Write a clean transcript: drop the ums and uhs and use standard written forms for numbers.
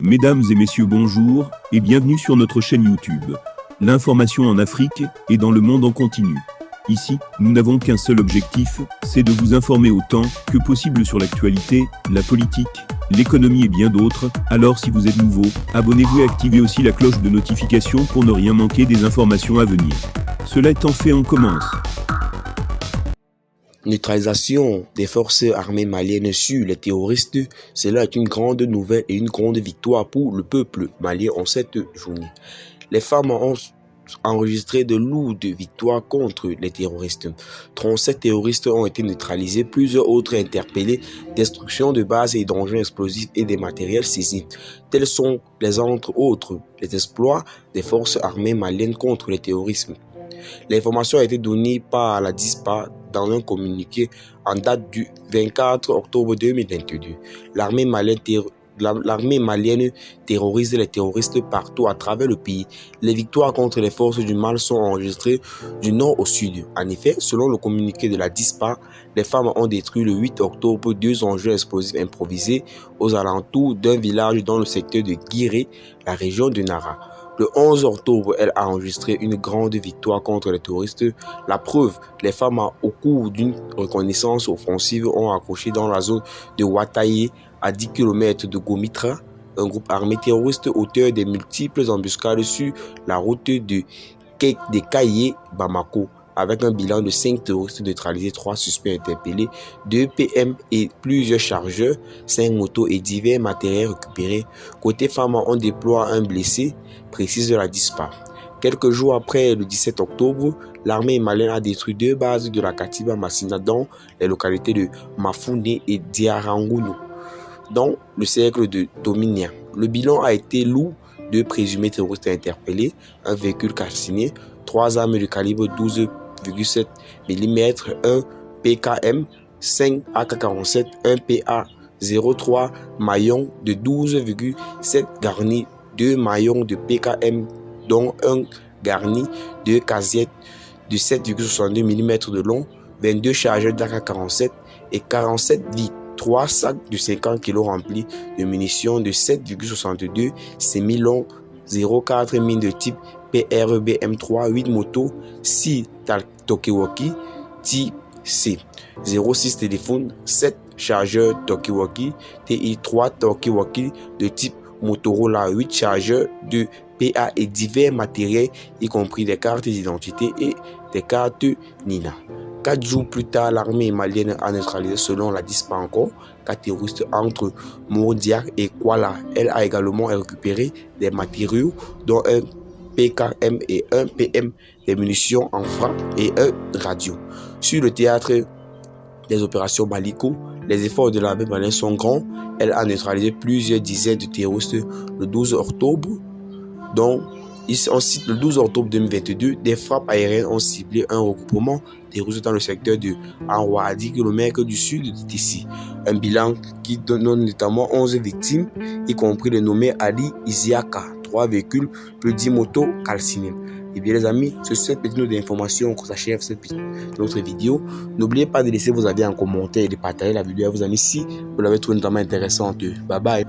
Mesdames et messieurs, bonjour et bienvenue sur notre chaîne YouTube. L'information en Afrique et dans le monde en continu. Ici, nous n'avons qu'un seul objectif, c'est de vous informer autant que possible sur l'actualité, la politique, l'économie et bien d'autres. Alors si vous êtes nouveau, abonnez-vous et activez aussi la cloche de notification pour ne rien manquer des informations à venir. Cela étant fait, on commence. Neutralisation des forces armées maliennes sur les terroristes, cela est une grande nouvelle et une grande victoire pour le peuple malien en cette journée. Les femmes ont enregistré de lourdes victoires contre les terroristes. 37 terroristes ont été neutralisés, plusieurs autres interpellés, destruction de bases et d'engins explosifs et des matériels saisis. Tels sont entre autres les exploits des forces armées maliennes contre le terrorisme. L'information a été donnée par la DISPA dans un communiqué en date du 24 octobre 2022. L'armée malienne terrorise les terroristes partout à travers le pays. Les victoires contre les forces du mal sont enregistrées du nord au sud. En effet, selon le communiqué de la DISPA, les femmes ont détruit le 8 octobre 2 engins explosifs improvisés aux alentours d'un village dans le secteur de Guiré, la région de Nara. Le 11 octobre, elle a enregistré une grande victoire contre les terroristes. La preuve, les femmes, au cours d'une reconnaissance offensive, ont accroché dans la zone de Wataye, à 10 km de Gomitra, un groupe armé terroriste auteur des multiples embuscades sur la route de Kaye-Bamako. Avec un bilan de 5 terroristes neutralisés, 3 suspects interpellés, 2 PM et plusieurs chargeurs, 5 motos et divers matériels récupérés. Côté femmes, on déploie un blessé, précise la DISPA. Quelques jours après le 17 octobre, l'armée malienne a détruit 2 bases de la Katiba Massina dans les localités de Mafouné et Diarangounou, dans le cercle de Dominia. Le bilan a été lourd, 2 présumés terroristes interpellés, un véhicule calciné, 3 armes de calibre 12,7 mm, un PKM, 5 AK-47, un PA-03 maillon de 12,7 garni, 2 maillons de PKM dont un garni de casette de 7,62 mm de long, 22 chargeurs d'AK-47 et 47 vitres. 3 sacs de 50 kg remplis de munitions de 7,62 semi-long 04 mines de type PRBM3, 8 motos, 6 Talkie-Walkie type C, 06 téléphones, 7 chargeurs Talkie-Walkie, TI3 Talkie-Walkie de type Motorola, 8 chargeurs de PA et divers matériels, y compris des cartes d'identité et des cartes NINA. 4 jours plus tard, l'armée malienne a neutralisé, selon la DISPA encore, 4 terroristes entre Mourdiac et Kuala. Elle a également récupéré des matériaux, dont un PKM et un PM, des munitions en francs et un radio. Sur le théâtre des opérations Maliko, les efforts de l'armée malienne sont grands. Elle a neutralisé plusieurs dizaines de terroristes le 12 octobre, dont on cite le 12 octobre 2022, des frappes aériennes ont ciblé un regroupement terroriste dans le secteur de Anwa, à 10 km du sud de Tissi. Un bilan qui donne notamment 11 victimes, y compris le nommé Ali Isiaka, 3 véhicules, plus 10 motos calcinées. Et bien les amis, sur cette petite note d'information qu'on s'achève notre vidéo. N'oubliez pas de laisser vos avis en commentaire et de partager la vidéo à vos amis si vous l'avez trouvé notamment intéressante. Bye bye.